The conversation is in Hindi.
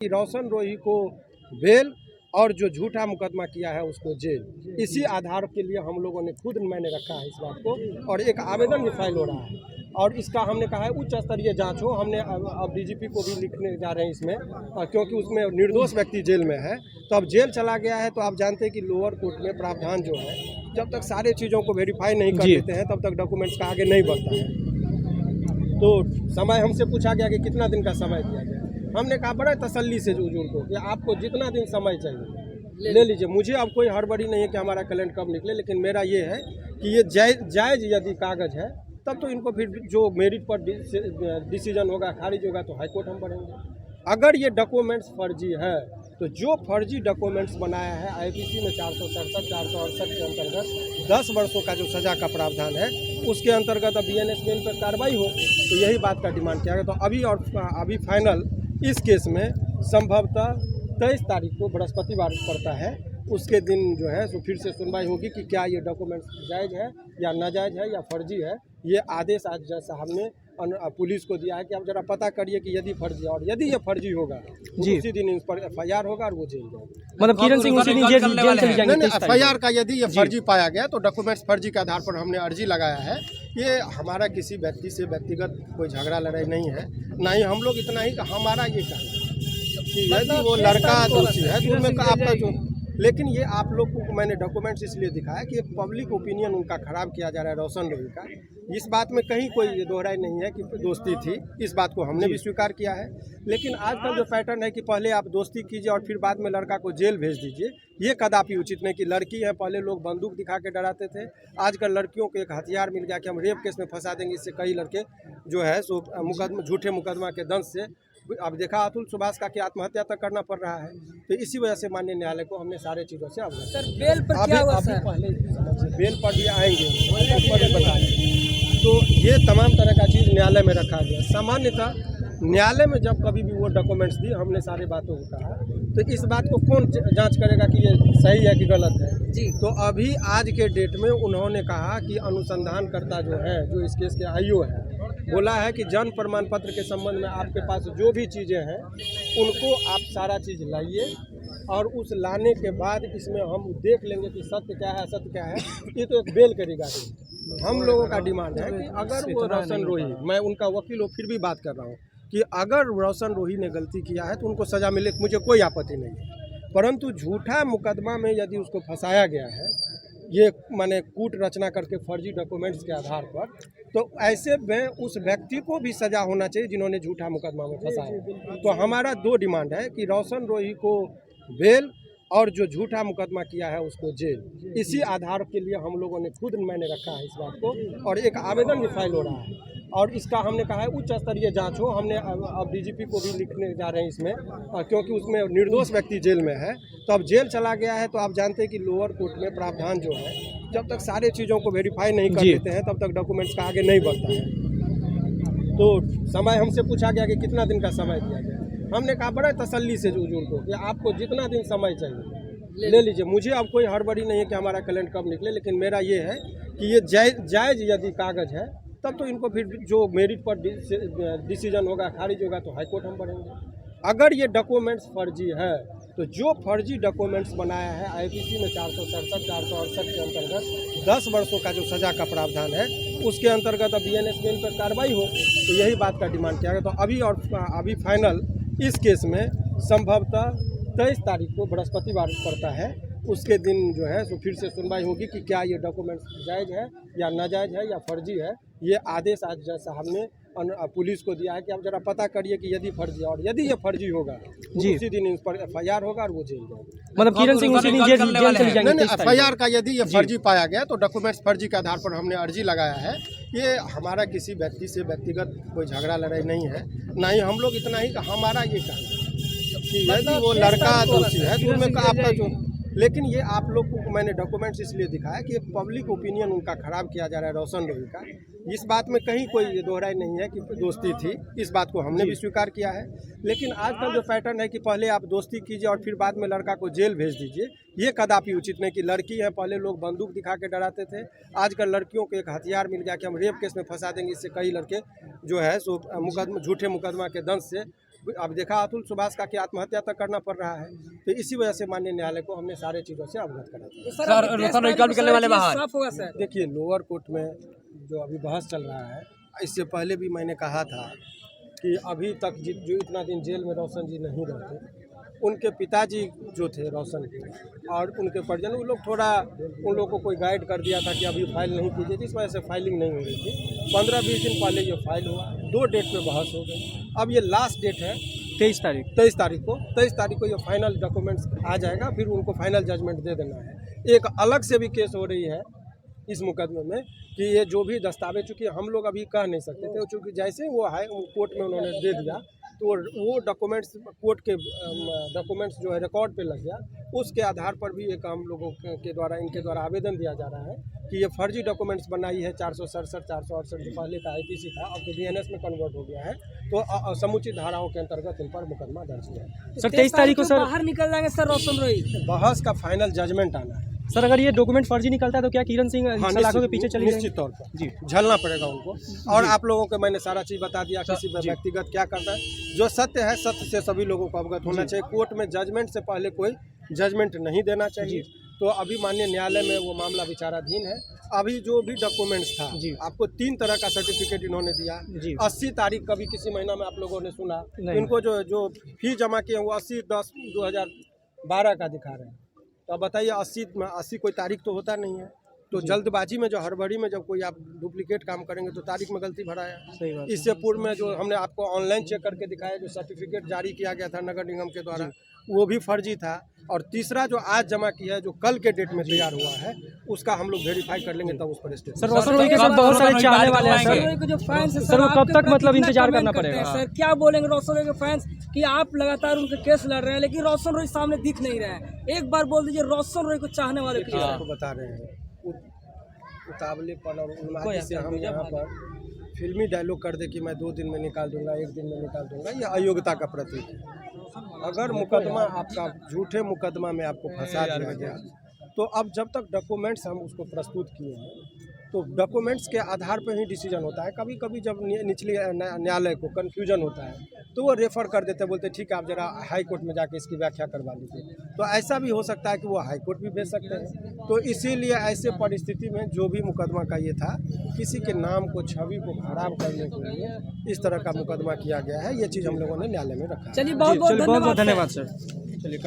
रोशन रोही को बेल और जो झूठा मुकदमा किया है उसको जेल, इसी आधार के लिए हम लोगों ने खुद मैंने रखा है इस बात को, और एक आवेदन भी फाइल हो रहा है और इसका हमने कहा है उच्च स्तरीय जांच हो। हमने अब डीजीपी को भी लिखने जा रहे हैं इसमें, क्योंकि उसमें निर्दोष व्यक्ति जेल में है, तो अब जेल चला गया है तो आप जानते हैं कि लोअर कोर्ट में प्रावधान जो है, जब तक सारे चीज़ों को वेरीफाई नहीं कर देते हैं तब तक डॉक्यूमेंट्स का आगे नहीं बढ़ता है। तो समय हमसे पूछा गया कि कितना दिन का समय दिया गया, हमने कहा बड़ा तसल्ली से हुजूर को कि आपको जितना दिन समय चाहिए ले लीजिए, मुझे अब कोई हड़बड़ी नहीं है कि हमारा कैलेंडर कब निकले, लेकिन मेरा ये है कि ये जायज़ यदि कागज़ है तब तो इनको फिर जो मेरिट पर डिसीजन होगा खारिज होगा तो हाईकोर्ट हम बढ़ेंगे। अगर ये डॉक्यूमेंट्स फर्जी है तो जो फर्जी डॉक्यूमेंट्स बनाया है आईपीसी में 467 468 के अंतर्गत 10 वर्षों का जो सज़ा का प्रावधान है उसके अंतर्गत अब बीएनएस में इन पर कार्रवाई हो, तो यही बात का डिमांड किया गया। तो अभी फाइनल इस केस में संभवतः 23 तारीख को बृहस्पतिवार पड़ता है, उसके दिन जो है तो फिर से सुनवाई होगी कि क्या ये डॉक्यूमेंट्स जायज़ है या नाजायज़ है या फर्जी है। ये आदेश आज जज साहब ने पुलिस को दिया है कि आप जरा पता करिए कि यदि फर्जी है, और यदि ये फर्जी होगा तो उसी दिन इस पर एफआईआर होगा और वो जेल जाएगा। मतलब किरण सिंह उसी दिन जेल चले जाएंगे। नहीं, एफआईआर का यदि ये फर्जी पाया गया तो डॉक्यूमेंट्स फर्जी के आधार पर हमने अर्जी लगाया है। ये हमारा किसी व्यक्ति से व्यक्तिगत कोई झगड़ा लड़ाई नहीं है, ना ही हम लोग इतना ही हमारा ये कहना कि यदि वो लड़का दोषी है तो उनमें आपका जो, लेकिन ये आप लोग को मैंने डॉक्यूमेंट्स इसलिए दिखाया कि पब्लिक ओपिनियन उनका खराब किया जा रहा है रोशन रोही का। इस बात में कहीं कोई दोहराई नहीं है कि दोस्ती थी, इस बात को हमने भी स्वीकार किया है। लेकिन आजकल जो पैटर्न है कि पहले आप दोस्ती कीजिए और फिर बाद में लड़का को जेल भेज दीजिए, ये कदापि उचित नहीं। कि लड़की है, पहले लोग बंदूक दिखा के डराते थे, आजकल लड़कियों को एक हथियार मिल गया कि हम रेप केस में फंसा देंगे। इससे कई लड़के जो है सो झूठे मुकदमा के दंश से, अब देखा अतुल सुभाष का कि आत्महत्या तक करना पड़ रहा है। तो इसी वजह से माननीय न्यायालय को हमने सारे चीज़ों से अवगत। सर बेल पर क्या हुआ सर? पहले बेल पर भी आएंगे तो ये तमाम तरह का चीज़ न्यायालय में रखा गया। सामान्यतः न्यायालय में जब कभी भी वो डॉक्यूमेंट्स दी, हमने सारे बातों को कहा, तो इस बात को कौन जांच करेगा कि ये सही है कि गलत है जी। तो अभी आज के डेट में उन्होंने कहा कि अनुसंधानकर्ता जो है, जो इस केस के आईओ है, बोला है कि जन्म प्रमाण पत्र के संबंध में आपके पास जो भी चीज़ें हैं उनको आप सारा चीज़ लाइए, और उस लाने के बाद इसमें हम देख लेंगे कि सत्य क्या है असत्य क्या है। ये तो एक बेल करेगा। हम लोगों का डिमांड है कि अगर वो रोशन रोही, मैं उनका वकील हूँ फिर भी बात कर रहा हूँ कि अगर रोशन रोही ने गलती किया है तो उनको सज़ा मिले, मुझे कोई आपत्ति नहीं है। परंतु झूठा मुकदमा में यदि उसको फंसाया गया है, ये माने कूट रचना करके फर्जी डॉक्यूमेंट्स के आधार पर, तो ऐसे में उस व्यक्ति को भी सज़ा होना चाहिए जिन्होंने झूठा मुकदमा में फंसाया। तो हमारा दो डिमांड है कि रोशन रोही को बेल और जो झूठा मुकदमा किया है उसको जेल, इसी आधार के लिए हम लोगों ने खुद मैंने रखा है इस बात को, और एक आवेदन भी फाइल हो रहा है और इसका हमने कहा है उच्च स्तरीय जांच हो। हमने अब डीजीपी को भी लिखने जा रहे हैं इसमें, क्योंकि उसमें निर्दोष व्यक्ति जेल में है, तो अब जेल चला गया है। तो आप जानते हैं कि लोअर कोर्ट में प्रावधान जो है, जब तक सारे चीज़ों को वेरीफाई नहीं कर देते हैं तब तक डॉक्यूमेंट्स का आगे नहीं बढ़ता है। तो समय हमसे पूछा गया कि कितना दिन का समय दिया गया, हमने कहा बड़ा तसल्ली से हुजूर को कि आपको जितना दिन समय चाहिए ले लीजिए, मुझे अब कोई हड़बड़ी नहीं है कि हमारा कैलेंडर कब निकले, लेकिन मेरा ये है कि ये जायज़ यदि कागज़ है तब तो इनको फिर जो मेरिट पर डिसीजन होगा खारिज होगा तो हाईकोर्ट हम बढ़ेंगे। अगर ये डॉक्यूमेंट्स फर्जी है तो जो फर्जी डॉक्यूमेंट्स बनाया है आईपीसी में 467 468 के अंतर्गत 10 वर्षों का जो सज़ा का प्रावधान है उसके अंतर्गत अब बीएनएस में इन पर कार्रवाई हो, तो यही बात का डिमांड किया गया। तो अभी फाइनल इस केस में संभवतः 23 तारीख को बृहस्पतिवार पड़ता है, उसके दिन जो है तो फिर से सुनवाई होगी कि क्या ये डॉक्यूमेंट्स जायज़ है या नाजायज़ है या फर्जी है। ये आदेश आज जज साहब ने पुलिस को दिया है कि आप जरा पता करिए कि यदि फर्जी है, और यदि ये फर्जी होगा तो उसी दिन इस पर एफआईआर होगा और वो जेल जाएगा। मतलब किरण सिंह उसी दिन जेल चले जाएंगे। नहीं, एफआईआर का यदि ये फर्जी पाया गया तो डॉक्यूमेंट्स फर्जी के आधार पर हमने अर्जी लगाया है। ये हमारा किसी व्यक्ति से व्यक्तिगत कोई झगड़ा लड़ाई नहीं है, ना ही हम लोग इतना ही हमारा ये कहना कि यदि वो लड़का दोषी है तो उनमें आपका जो, लेकिन ये आप लोग को मैंने डॉक्यूमेंट्स इसलिए दिखाया कि पब्लिक ओपिनियन उनका खराब किया जा रहा है रोशन रोही का। इस बात में कहीं कोई दोहराई नहीं है कि दोस्ती थी, इस बात को हमने भी स्वीकार किया है। लेकिन आजकल जो पैटर्न है कि पहले आप दोस्ती कीजिए और फिर बाद में लड़का को जेल भेज दीजिए, ये कदापि उचित नहीं। कि लड़की है, पहले लोग बंदूक दिखा के डराते थे, आजकल लड़कियों को एक हथियार मिल गया कि हम रेप केस में फंसा देंगे। इससे कई लड़के जो है सो झूठे मुकदमा के दंश से अब देखा अतुल सुभाष का कि आत्महत्या तक करना पड़ रहा है, तो इसी वजह से माननीय न्यायालय को हमने सारे चीज़ों से अवगत करा दिया। सर निकलने वाले बाहर साफ होगा सर। देखिए लोअर कोर्ट में जो अभी बहस चल रहा है, इससे पहले भी मैंने कहा था कि अभी तक जो इतना दिन जेल में रोशन जी नहीं रहते, उनके पिताजी जो थे रोशन जी और उनके परिजन, वो लोग थोड़ा उन लोगों को कोई गाइड कर दिया था कि अभी फाइल नहीं कीजिए, जिस वजह से फाइलिंग नहीं हो रही थी। 15-20 दिन पहले ये फाइल हुआ, 2 डेट पे बहस हो गई। अब ये लास्ट डेट है 23 तारीख को ये फाइनल डॉक्यूमेंट्स आ जाएगा, फिर उनको फाइनल जजमेंट दे देना है। एक अलग से भी केस हो रही है इस मुकदमे में कि ये जो भी दस्तावेज, चूँकि हम लोग अभी कह नहीं सकते थे, चूँकि जैसे वो है कोर्ट में उन्होंने दे दिया तो वो डॉक्यूमेंट्स कोर्ट के डॉक्यूमेंट्स जो है रिकॉर्ड पे लग गया, उसके आधार पर भी एक हम लोगों के द्वारा इनके द्वारा आवेदन दिया जा रहा है कि ये फर्जी डॉक्यूमेंट्स बनाई है। 467, 468 जो पहले का IPC था, अब तो DNS में कन्वर्ट हो गया है, तो समुचित धाराओं के अंतर्गत इन पर मुकदमा दर्ज किया है। सर 23 तारीख को सर बाहर निकल जाएंगे सर रोशन रोई। बहस का फाइनल जजमेंट आना है सर। अगर ये डॉक्यूमेंट फर्जी निकलता है तो क्या किरण सिंह सलाखों के पीछे चले जाएंगे? निश्चित तौर पर जी झलना पड़ेगा उनको। और आप लोगों को मैंने सारा चीज़ बता दिया, किसी व्यक्तिगत क्या करना है। जो सत्य है, सत्य से सभी लोगों को अवगत होना चाहिए। कोर्ट में जजमेंट से पहले कोई जजमेंट नहीं देना चाहिए। तो अभी माननीय न्यायालय में वो मामला विचाराधीन है। अभी जो भी डॉक्यूमेंट्स था, आपको 3 तरह का सर्टिफिकेट इन्होंने दिया। 80 तारीख कभी किसी महीना में आप लोगों ने सुना, इनको जो फी जमा किए वो 80/10/2012 का दिखा रहे हैं। तो अब बताइए 80 कोई तारीख तो होता नहीं है। तो जल्दबाजी में, जो हड़बड़ी में जब कोई आप डुप्लीकेट काम करेंगे तो तारीख में गलती भराया। सही बात। इससे पूर्व में जो हमने आपको ऑनलाइन चेक करके दिखाया, जो सर्टिफिकेट जारी किया गया था नगर निगम के द्वारा, वो भी फर्जी था। और तीसरा जो आज जमा किया है, जो कल के डेट में तैयार हुआ है, उसका हम लोग वेरीफाई कर लेंगे, तब उस पर स्टेट। सर रोशन रोई के साथ बहुत सारे चाहने वाले हैं सर, वो कब तक मतलब इंतजार करना पड़ेगा? सर क्या बोलेंगे रोशन रोई के फैंस कि आप लगातार उनके केस लड़ रहे हैं, लेकिन रोशन रोई सामने दिख नहीं रहे हैं। एक बार बोल दीजिए रोशन रोई को चाहने वाले आपको बता रहे हैं, उतावलेपन और उन्मादी से हम यहाँ पर फिल्मी डायलॉग कर दे कि मैं 2 दिन में निकाल दूंगा, 1 दिन में निकाल दूंगा, ये अयोग्यता का प्रतीक है। अगर मुकदमा आपका झूठे मुकदमा में आपको फंसा दिया गया, तो अब जब तक डॉक्यूमेंट्स हम उसको प्रस्तुत किए हैं, तो डॉक्यूमेंट्स के आधार पर ही डिसीजन होता है। कभी कभी जब निचले न्यायालय को कन्फ्यूजन होता है तो वो रेफ़र कर देते, बोलते ठीक है आप जरा हाई कोर्ट में जाके इसकी व्याख्या करवा लीजिए। तो ऐसा भी हो सकता है कि वो हाई कोर्ट भी भेज सकते हैं। तो इसीलिए ऐसे परिस्थिति में जो भी मुकदमा का ये था, किसी के नाम को, छवि को खराब करने के लिए इस तरह का मुकदमा किया गया है। ये चीज़ हम लोगों ने न्यायालय में रखा। चलिए बहुत बहुत धन्यवाद सर। चलिए